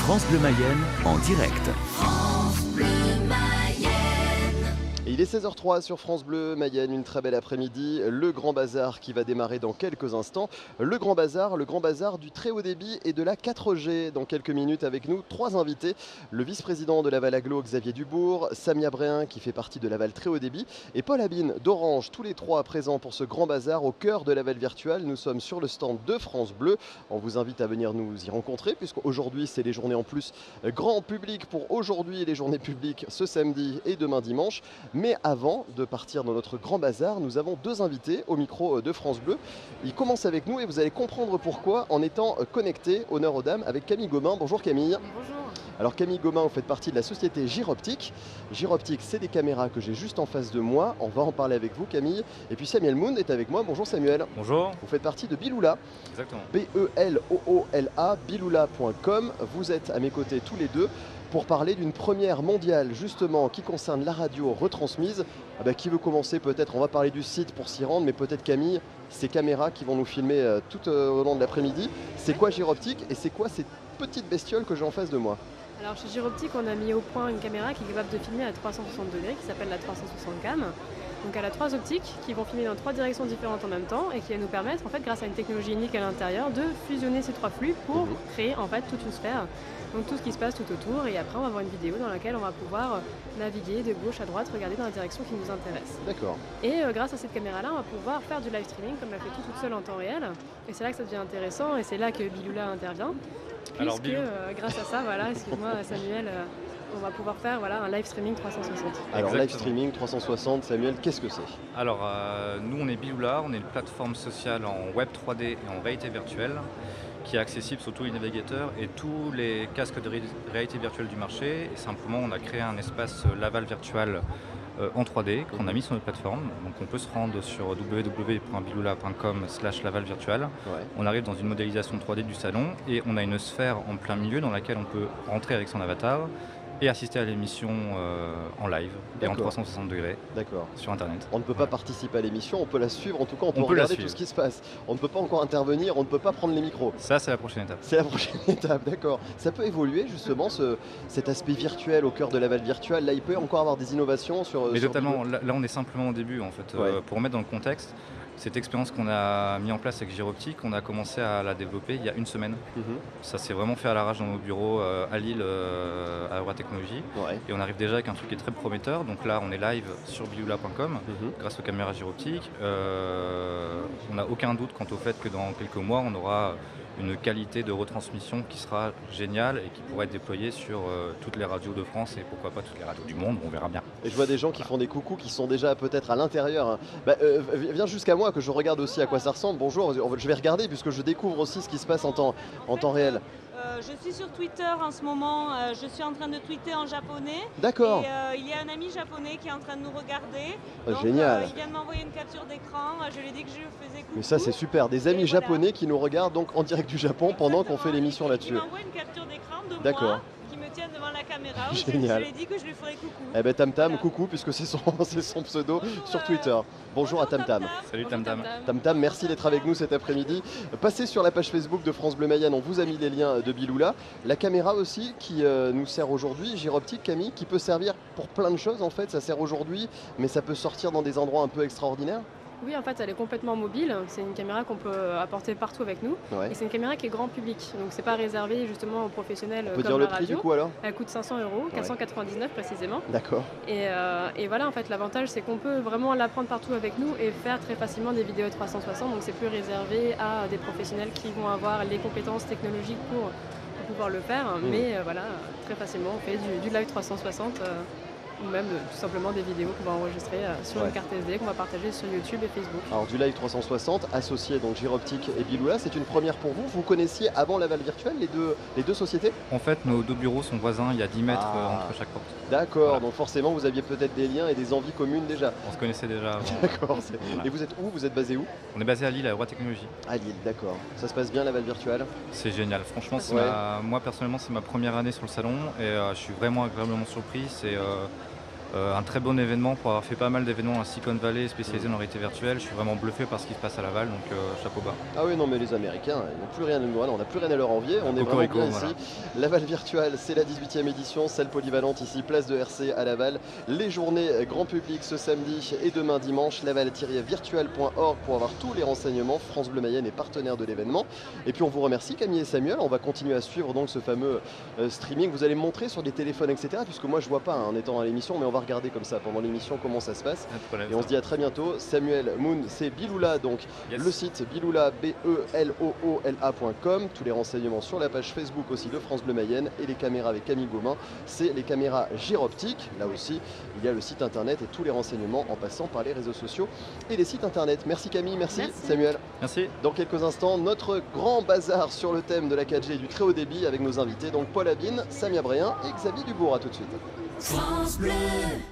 France Bleu Mayenne en direct. Et il est 16h03 sur France Bleu Mayenne, une très belle après-midi. Le Grand Bazar qui va démarrer dans quelques instants. Le Grand Bazar du très haut débit et de la 4G. Dans quelques minutes avec nous, 3 invités. Le vice-président de Laval Agglo, Xavier Dubourg, Samia Bréhin qui fait partie de Laval très haut débit et Paul Abine d'Orange, tous les trois présents pour ce Grand Bazar au cœur de Laval Virtual. Nous sommes sur le stand de France Bleu. On vous invite à venir nous y rencontrer puisqu'aujourd'hui c'est les journées en plus grand public pour aujourd'hui, les journées publiques ce samedi et demain dimanche. Mais avant de partir dans notre grand bazar, nous avons 2 invités au micro de France Bleu. Ils commencent avec nous et vous allez comprendre pourquoi en étant connectés, honneur aux dames, avec Camille Gomin. Bonjour Camille. Bonjour. Alors Camille Gomin, vous faites partie de la société Gyroptique. Gyroptique, c'est des caméras que j'ai juste en face de moi. On va en parler avec vous Camille. Et puis Samuel Moon est avec moi. Bonjour Samuel. Bonjour. Vous faites partie de Biloula. Exactement. B-E-L-O-O-L-A, biloula.com. Vous êtes à mes côtés tous les deux pour parler d'une première mondiale justement qui concerne la radio retransmise. Qui veut commencer peut-être? On va parler du site pour s'y rendre, mais peut-être Camille, ces caméras qui vont nous filmer tout au long de l'après-midi. C'est quoi Gyroptique et c'est quoi cette petite bestiole que j'ai en face de moi? Alors chez Gyroptique, on a mis au point une caméra qui est capable de filmer à 360 degrés, qui s'appelle la 360 cam. Donc elle a 3 optiques qui vont filmer dans 3 directions différentes en même temps et qui va nous permettre, en fait, grâce à une technologie unique à l'intérieur, de fusionner ces 3 flux pour créer en fait toute une sphère. Donc tout ce qui se passe tout autour, et après on va avoir une vidéo dans laquelle on va pouvoir naviguer de gauche à droite, regarder dans la direction qui nous intéresse. D'accord. Et grâce à cette caméra-là, on va pouvoir faire du live streaming comme elle fait toute seule en temps réel. Et c'est là que ça devient intéressant et c'est là que Biloula intervient. Puisque grâce à ça, voilà, excuse-moi Samuel, on va pouvoir faire un live streaming 360. Alors Exactement. live streaming 360, Samuel, qu'est-ce que c'est? Alors nous on est Biloula, on est une plateforme sociale en web 3D et en réalité virtuelle qui est accessible sur tous les navigateurs et tous les casques de réalité virtuelle du marché. Et simplement on a créé un espace Laval Virtual en 3D qu'on a mis sur notre plateforme. Donc on peut se rendre sur www.biloula.com/lavalvirtual. Ouais. On arrive dans une modélisation 3D du salon et on a une sphère en plein milieu dans laquelle on peut rentrer avec son avatar et assister à l'émission en live et en D'accord. 360 degrés D'accord. sur internet. On ne peut pas participer à l'émission, on peut la suivre, en tout cas on peut On peut la regarder suivre. tout ce qui se passe. On ne peut pas encore intervenir, on ne peut pas prendre les micros. Ça c'est la prochaine étape. C'est la prochaine étape, d'accord. Ça peut évoluer justement cet aspect virtuel au cœur de Laval Virtual. Là il peut encore avoir des innovations sur... Mais sur totalement, Biloula. là on est simplement au début en fait. Ouais. Pour remettre dans le contexte, cette expérience qu'on a mis en place avec Gyroptique, on a commencé à la développer il y a une semaine. Mhm. Ça s'est vraiment fait à l'arrache dans nos bureaux à Lille, à Aura Technologies. Ouais. Et on arrive déjà avec un truc qui est très prometteur. Donc là, on est live sur biloula.com Mhm. grâce aux caméras Gyroptique. On n'a aucun doute quant au fait que dans quelques mois, on aura une qualité de retransmission qui sera géniale et qui pourrait être déployée sur toutes les radios de France et pourquoi pas toutes les radios du monde, on verra bien. Et je vois des gens qui font des coucous qui sont déjà peut-être à l'intérieur. Hein. Viens jusqu'à moi que je regarde aussi à quoi ça ressemble. Bonjour, je vais regarder puisque je découvre aussi ce qui se passe en temps réel. Je suis sur Twitter en ce moment, je suis en train de tweeter en japonais. D'accord. Et il y a un ami japonais qui est en train de nous regarder. Oh, Donc, génial. il vient de m'envoyer une capture d'écran, je lui ai dit que je lui faisais coucou. Mais ça c'est super, des amis Et voilà. japonais qui nous regardent donc en direct du Japon pendant qu'on fait l'émission Il là-dessus. m'envoie une capture d'écran de D'accord. moi qui me tient devant la caméra. Où Génial. Je lui ai dit que je lui ferais coucou. Eh ben Tam Tam, Voilà. coucou puisque c'est son, c'est son pseudo Bonjour, sur Twitter. Bonjour à Tam Tam. Salut Bonjour, Tam Tam. Tam Tam, merci d'être avec nous cet après-midi. Passez sur la page Facebook de France Bleu Mayenne, on vous a mis les liens de Biloula. La caméra aussi qui nous sert aujourd'hui, Gyroptique Camille, qui peut servir pour plein de choses en fait. Ça sert aujourd'hui, mais ça peut sortir dans des endroits un peu extraordinaires. Oui, en fait, elle est complètement mobile. C'est une caméra qu'on peut apporter partout avec nous. Ouais. Et c'est une caméra qui est grand public. Donc c'est pas réservé justement aux professionnels On peut comme dire la le prix radio. du coup alors? Elle coûte 500 €, 499 précisément. D'accord. Et voilà, en fait, l'avantage, c'est qu'on peut vraiment la prendre partout avec nous et faire très facilement des vidéos 360. Donc, c'est plus réservé à des professionnels qui vont avoir les compétences technologiques pour pouvoir le faire. Mais voilà, très facilement, on fait du live 360 ou même tout simplement des vidéos qu'on va enregistrer sur Ouais. une carte SD qu'on va partager sur YouTube et Facebook. Alors du live 360 associé donc Gyroptique et Biloula, c'est une première pour vous. Vous connaissiez avant Laval Virtual les deux sociétés? En fait, nos deux bureaux sont voisins, il y a 10 mètres Ah. entre chaque porte. D'accord, Voilà. donc forcément vous aviez peut-être des liens et des envies communes déjà. On se connaissait déjà avant. D'accord. Voilà. Et vous êtes où? Vous êtes basé où? On est basé à Lille, à Aura Technologies. À Lille, d'accord. Ça se passe bien Laval Virtual? C'est génial. Franchement, c'est Ouais. moi personnellement, c'est ma première année sur le salon et je suis vraiment agréablement surpris. Un très bon événement pour avoir fait pas mal d'événements à Silicon Valley spécialisés dans la réalité virtuelle. Je suis vraiment bluffé par ce qui se passe à Laval, donc chapeau bas. Ah oui, non, mais les Américains, ils n'ont plus rien à nous, on n'a plus rien à leur envier. On est vraiment Cocorico, bien voilà. ici. Laval Virtual, c'est la 18e édition, celle polyvalente ici, place de RC à Laval. Les journées grand public ce samedi et demain dimanche. Laval-virtual.org pour avoir tous les renseignements. France Bleu Mayenne est partenaire de l'événement. Et puis on vous remercie Camille et Samuel. On va continuer à suivre donc ce fameux streaming. Vous allez me montrer sur des téléphones, etc. Puisque moi je vois pas en étant à l'émission, mais on va regarder comme ça pendant l'émission comment ça se passe. Pas de problème. Et on se dit à très bientôt. Samuel Moon, c'est Biloula, donc Yes. le site Biloula, BELOOLA.com. Tous les renseignements sur la page Facebook aussi de France Bleu Mayenne. Et les caméras avec Camille Gaumin, c'est les caméras gyroptiques. Là aussi, il y a le site internet et tous les renseignements en passant par les réseaux sociaux et les sites internet. Merci Camille, merci Samuel. Merci. Dans quelques instants, notre grand bazar sur le thème de la 4G et du très haut débit avec nos invités, donc Paul Abine, Samia Bréhin et Xavier Dubourg. À tout de suite. France Bleu.